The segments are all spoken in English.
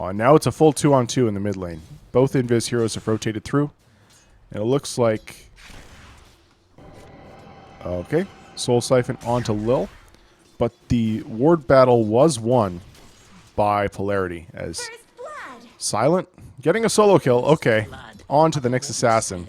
Oh, now it's a full 2-on-2 in the mid lane. Both Invis heroes have rotated through. And it looks like... Okay. Soul Siphon onto Lil. But the ward battle was won by Polarity as Silent getting a solo kill. Okay. On to the next assassin.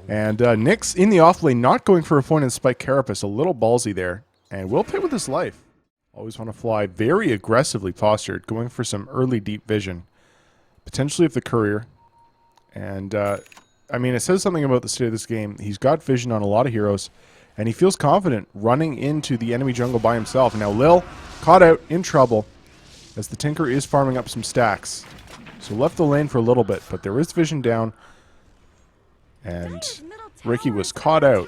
And Nyx in the off lane, not going for a point in Spike Carapace. A little ballsy there. And will play with his life. Always want to fly. Very aggressively postured. Going for some early deep vision. Potentially of the courier. And, I mean, it says something about the state of this game. He's got vision on a lot of heroes. And he feels confident running into the enemy jungle by himself. Now Lil caught out in trouble as the Tinker is farming up some stacks. So left the lane for a little bit, but there is vision down. And Ricky was caught out.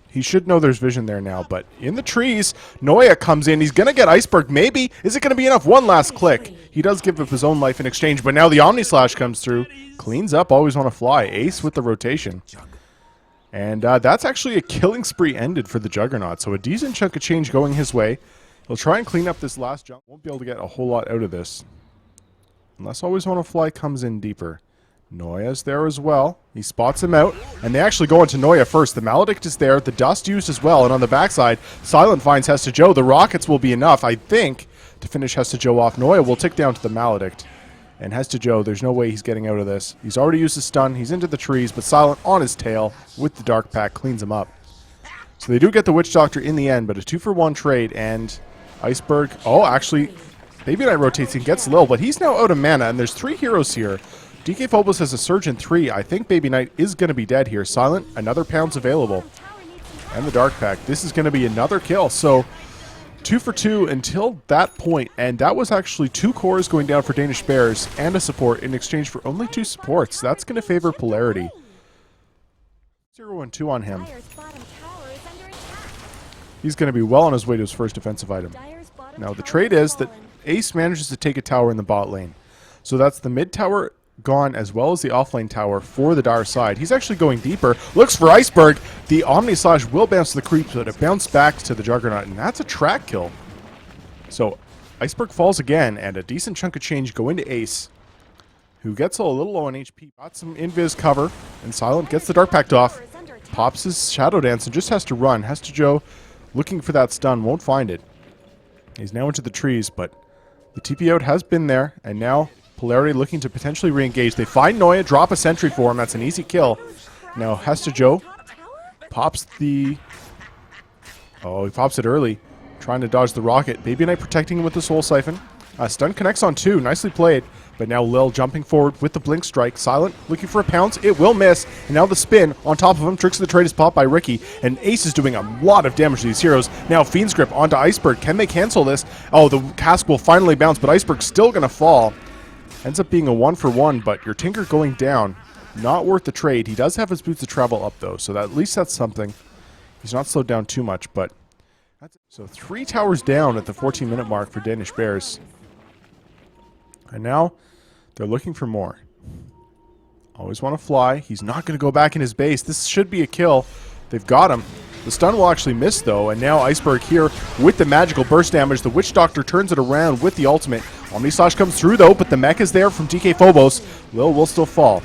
He should know there's vision there now, but in the trees, Noya comes in. He's going to get Iceberg, maybe. Is it going to be enough? One last click. He does give up his own life in exchange, but now the Omni Slash comes through. Cleans up, always want to fly. Ace with the rotation. And that's actually a killing spree ended for the Juggernaut. So a decent chunk of change going his way. He'll try and clean up this last jump. Won't be able to get a whole lot out of this. Unless Always Want to Fly comes in deeper. Noya's there as well. He spots him out. And they actually go into Noya first. The Maledict is there. The Dust used as well. And on the backside, Silent finds HeStEJoE. The Rockets will be enough, I think, to finish HeStEJoE off. Noya will tick down to the Maledict. And HeStEJoE, there's no way he's getting out of this. He's already used his stun. He's into the trees, but Silent on his tail with the Dark Pack cleans him up. So they do get the Witch Doctor in the end, but a 2-for-1 trade, and Iceberg... Oh, actually, Babyknight rotates and gets Lil, but he's now out of mana, and there's 3 heroes here. DK Phobos has a Surge in 3. I think Babyknight is going to be dead here. Silent, another pound's available. And the Dark Pack. This is going to be another kill, so... 2 for 2 until that point, and that was actually 2 cores going down for Danish Bears and a support in exchange for only 2 supports. That's going to favor Polarity. 0-2 on him. He's going to be well on his way to his first defensive item. Now the trade is that Ace manages to take a tower in the bot lane. So that's the mid tower gone as well as the offlane tower for the Dire side. He's actually going deeper. Looks for Iceberg. The Omni Slash will bounce to the creeps, but it bounced back to the Juggernaut, and that's a track kill. So Iceberg falls again, and a decent chunk of change go into Ace, who gets a little low on HP. Got some invis cover, and Silent gets the Dark Pact off. Pops his Shadow Dance and just has to run. HeStEJoE looking for that stun, won't find it. He's now into the trees, but the TP out has been there, and now Polarity looking to potentially re-engage. They find Noya, drop a sentry for him. That's an easy kill. Now HeStEJoE pops the... Oh, he pops it early. Trying to dodge the rocket. Babyknight protecting him with the Soul Siphon. Stun connects on 2. Nicely played. But now Lil jumping forward with the Blink Strike. Silent looking for a pounce. It will miss. And now the spin on top of him. Tricks of the Trade is popped by Ricky. And Ace is doing a lot of damage to these heroes. Now Fiend's Grip onto Iceberg. Can they cancel this? Oh, the cask will finally bounce, but Iceberg's still going to fall. Ends up being a 1-for-1, but your Tinker going down. Not worth the trade. He does have his boots to travel up, though, so that, at least that's something. He's not slowed down too much, but... So 3 towers down at the 14-minute mark for Danish Bears. And now, they're looking for more. Always Want to Fly. He's not going to go back in his base. This should be a kill. They've got him. The stun will actually miss, though, and now Iceberg here with the magical burst damage. The Witch Doctor turns it around with the ultimate. Omni Slash comes through, though, but the mech is there from DK Phobos. Lil will still fall.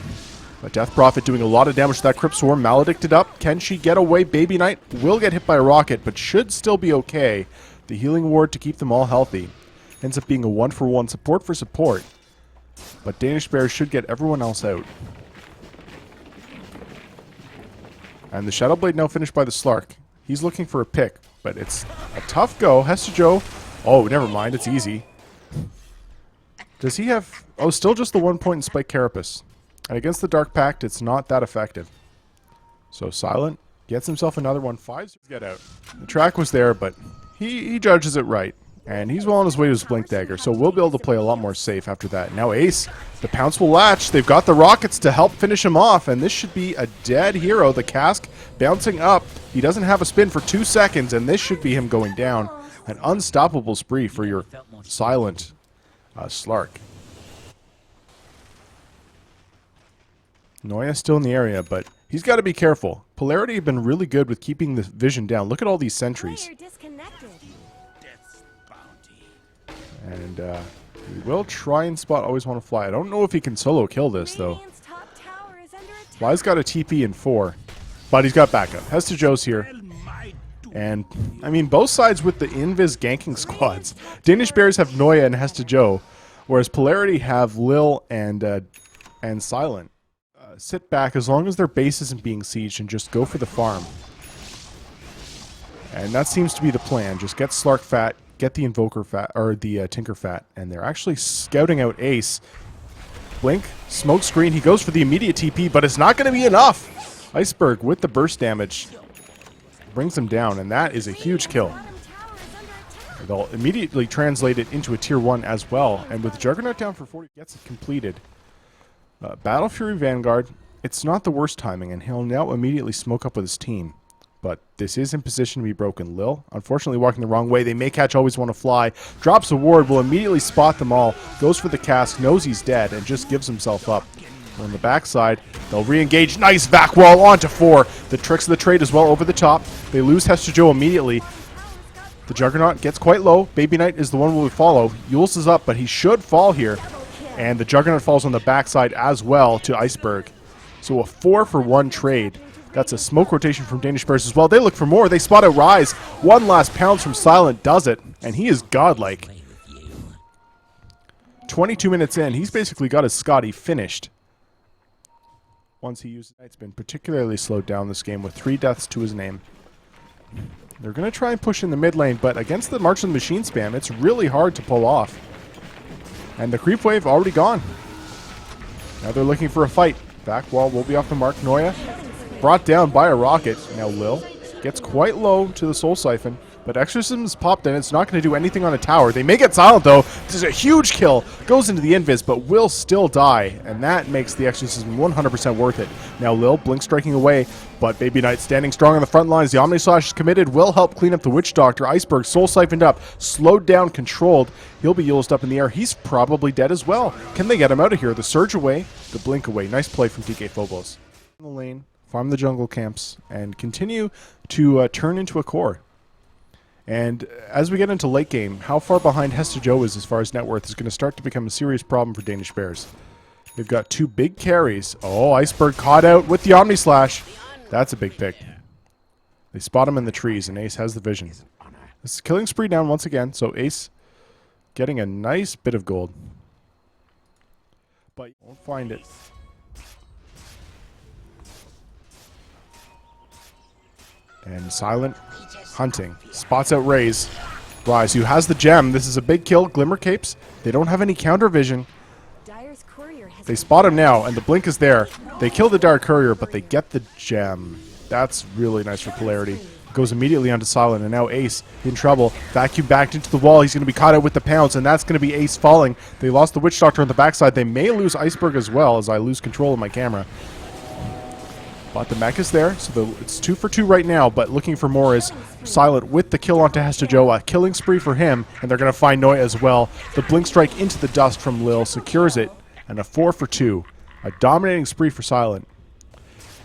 But Death Prophet doing a lot of damage to that Crypt Swarm. Maledicted up. Can she get away? Babyknight will get hit by a rocket, but should still be okay. The healing ward to keep them all healthy. Ends up being a 1-for-1 support for support. But Danish Bears should get everyone else out. And the Shadow Blade now finished by the Slark. He's looking for a pick, but it's a tough go. HeStEJoE. Oh, never mind. It's easy. Does he have... Oh, still just the 1 point in Spike Carapace. And against the Dark Pact, it's not that effective. So Silent gets himself another one. 5 get out. The track was there, but he judges it right. And he's well on his way to his Blink Dagger, so we'll be able to play a lot more safe after that. Now Ace, the pounce will latch. They've got the rockets to help finish him off, and this should be a dead hero. The cask bouncing up. He doesn't have a spin for 2 seconds, and this should be him going down. An unstoppable spree for your Silent Slark. Noya still in the area, but he's got to be careful. Polarity have been really good with keeping the vision down. Look at all these sentries. And he will try and spot Always Want to Fly. I don't know if he can solo kill this, though. Fly's got a TP in 4, but he's got backup. HeStEJoE-'s here. And, I mean, both sides with the Invis ganking squads. Danish Bears have Noya and HeStEJoE, whereas Polarity have Lil and Silent. Sit back as long as their base isn't being sieged and just go for the farm. And that seems to be the plan. Just get Slark fat, get the Invoker fat, or the Tinker fat. And they're actually scouting out Ace. Blink, smoke screen. He goes for the immediate TP, but it's not going to be enough. Iceberg with the burst damage brings him down, and that is a huge kill. They'll immediately translate it into a tier 1 as well. And with Juggernaut down for 40, gets it completed. Battle Fury Vanguard, it's not the worst timing, and he'll now immediately smoke up with his team. But this is in position to be broken. Lil, unfortunately, walking the wrong way. They may catch Always Want to Fly. Drops a ward, will immediately spot them all. Goes for the cast, knows he's dead, and just gives himself up. On the backside, they'll re-engage. Nice back wall onto 4. The tricks of the trade as well over the top. They lose HeStEJoE immediately. The Juggernaut gets quite low. Babyknight is the one we follow. Yules is up, but he should fall here. And the Juggernaut falls on the backside as well to Iceberg. So a 4-for-1 trade. That's a smoke rotation from Danish Bears as well. They look for more. They spot a Rise. One last pounce from Silent does it. And he is godlike. 22 minutes in. He's basically got his Scotty finished. Once he uses it, it's been particularly slowed down this game with 3 deaths to his name. They're going to try and push in the mid lane, but against the March of the Machine spam, it's really hard to pull off. And the creep wave already gone. Now they're looking for a fight. Back wall will be off the mark. Noya brought down by a rocket. Now Lil gets quite low to the Soul Siphon, but Exorcism's popped and it's not going to do anything on a tower. They may get Silent though. This is a huge kill. Goes into the Invis, but will still die, and that makes the Exorcism 100% worth it. Now Lil, Blink striking away, but Babyknight standing strong on the front lines. The Omni Slash is committed, will help clean up the Witch Doctor. Iceberg Soul Siphoned up, slowed down, controlled. He'll be Yulesed up in the air. He's probably dead as well. Can they get him out of here? The Surge away, the Blink away. Nice play from DK Phobos. In the lane, farm the jungle camps, and continue to turn into a core. And as we get into late game, how far behind HeStEJoE is as far as net worth is going to start to become a serious problem for Danish Bears. They've got 2 big carries. Oh, Iceberg caught out with the Omni Slash. That's a big pick. They spot him in the trees, and Ace has the vision. This is killing spree down once again, so Ace getting a nice bit of gold. But you won't find it. And Silent hunting. Spots out Rise, who has the gem. This is a big kill. Glimmer Capes. They don't have any counter vision. They spot him now, and the Blink is there. They kill the Dire Courier, but they get the gem. That's really nice for Polarity. Goes immediately onto Silent, and now Ace in trouble. Vacuum backed into the wall. He's going to be caught out with the pounce, and that's going to be Ace falling. They lost the Witch Doctor on the backside. They may lose Iceberg as well, as I lose control of my camera. But the mech is there, so it's 2 for 2 right now, but looking for more is Silent with the kill onto HeStEJoE. A killing spree for him, and they're going to find Noya as well. The Blink Strike into the dust from Lil secures it, and a 4 for 2. A dominating spree for Silent.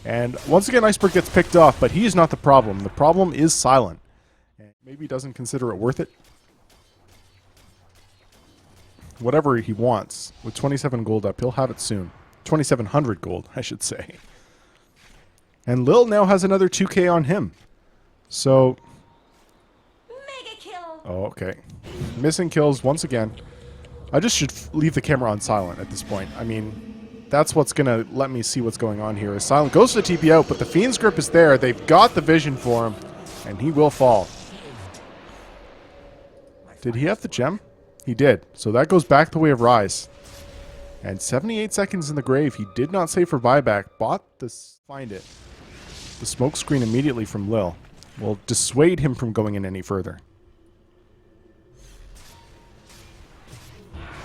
And once again, Iceberg gets picked off, but he is not the problem. The problem is Silent. And maybe he doesn't consider it worth it. Whatever he wants. With 27 gold up, he'll have it soon. 2,700 gold, I should say. And Lil now has another 2k on him. So... Mega kill. Oh, okay. Missing kills once again. I just should leave the camera on Silent at this point. I mean, that's what's going to let me see what's going on here. Is Silent goes to the TP out, but the Fiend's Grip is there. They've got the vision for him, and he will fall. Did he have the gem? He did. So that goes back the way of Rise. And 78 seconds in the grave. He did not save for buyback. Bought this. Find it. The smoke screen immediately from Lil will dissuade him from going in any further.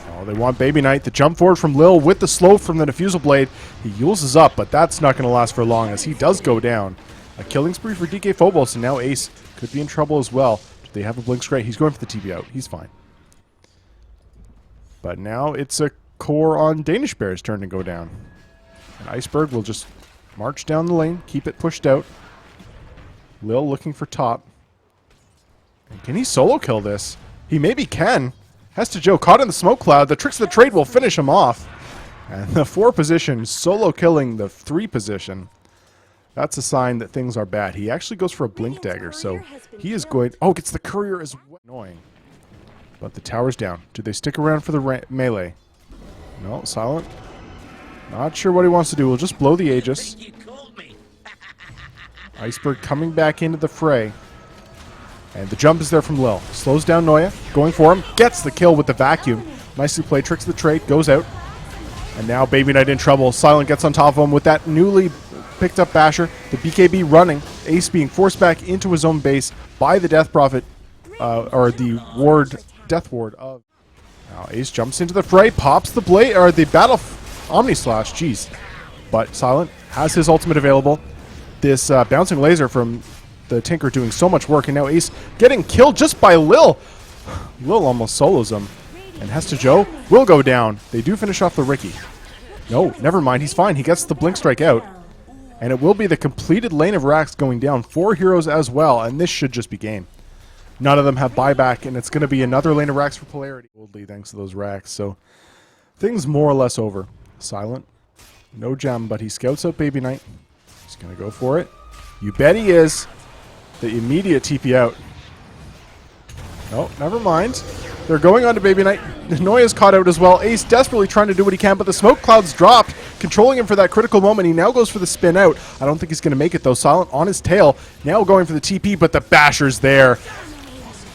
Oh, they want Babyknight. The jump forward from Lil with the slow from the Diffusal Blade. He Yules up, but that's not going to last for long as he does go down. A killing spree for DK Phobos, and now Ace could be in trouble as well. They have a Blink Strike. He's going for the TP out. He's fine. But now it's a core on Danish Bears' turn to go down. And Iceberg will just march down the lane, keep it pushed out. Lil looking for top. And can he solo kill this? He maybe can. HeStEJoE caught in the smoke cloud. The tricks of the trade will finish him off. And the 4 position solo killing the 3 position. That's a sign that things are bad. He actually goes for a blink dagger, so he is going... Oh, gets the courier as well. Annoying. But the tower's down. Do they stick around for the melee? No, Silent. Not sure what he wants to do. We'll just blow the Aegis. Iceberg coming back into the fray. And the jump is there from Lil. Slows down Noya. Going for him. Gets the kill with the vacuum. Nicely played. Tricks the trade. Goes out. And now Babyknight in trouble. Silent gets on top of him with that newly picked up Basher. The BKB running. Ace being forced back into his own base by the Death Prophet. Or the ward, Death Ward of... Now Ace jumps into the fray. Pops the blade, or the battle... Omni Slash. Jeez. But Silent has his ultimate available. This bouncing laser from the Tinker doing so much work. And now Ace getting killed just by Lil. Lil almost solos him. And HeStEJoE will go down. They do finish off the Riki. No, never mind. He's fine. He gets the Blink Strike out. And it will be the completed lane of racks going down. 4 heroes as well. And this should just be game. None of them have buyback. And it's going to be another lane of racks for Polarity. Boldly thanks to those racks. So things more or less over. Silent. No gem, but he scouts out Babyknight. He's going to go for it. You bet he is. The immediate TP out. Oh, never mind. They're going on to Babyknight. Noya's caught out as well. Ace desperately trying to do what he can, but the smoke cloud's dropped, controlling him for that critical moment. He now goes for the spin out. I don't think he's going to make it, though. Silent on his tail. Now going for the TP, but the Basher's there.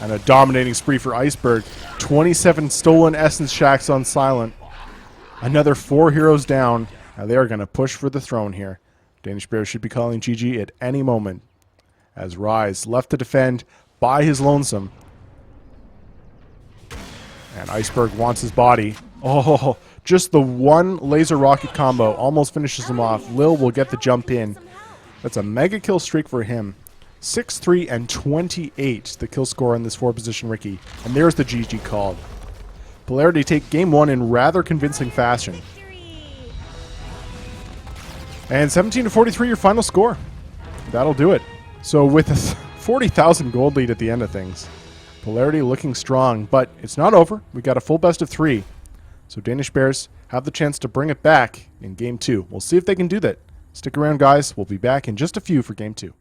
And a dominating spree for Iceberg. 27 stolen Essence Shacks on Silent. Another 4 heroes down. Now they are going to push for the throne here. Danish Bears should be calling GG at any moment. As Rise left to defend by his lonesome. And Iceberg wants his body. Oh, just the one laser rocket combo almost finishes him off. Lil will get the jump in. That's a mega kill streak for him. 6-3 and 28, the kill score on this 4-position Riki. And there's the GG called. Polarity take game 1 in rather convincing fashion. And 17-43 your final score. That'll do it. So with a 40,000 gold lead at the end of things, Polarity looking strong, but it's not over. We got a full best of 3. So Danish Bears have the chance to bring it back in game 2. We'll see if they can do that. Stick around, guys. We'll be back in just a few for game 2.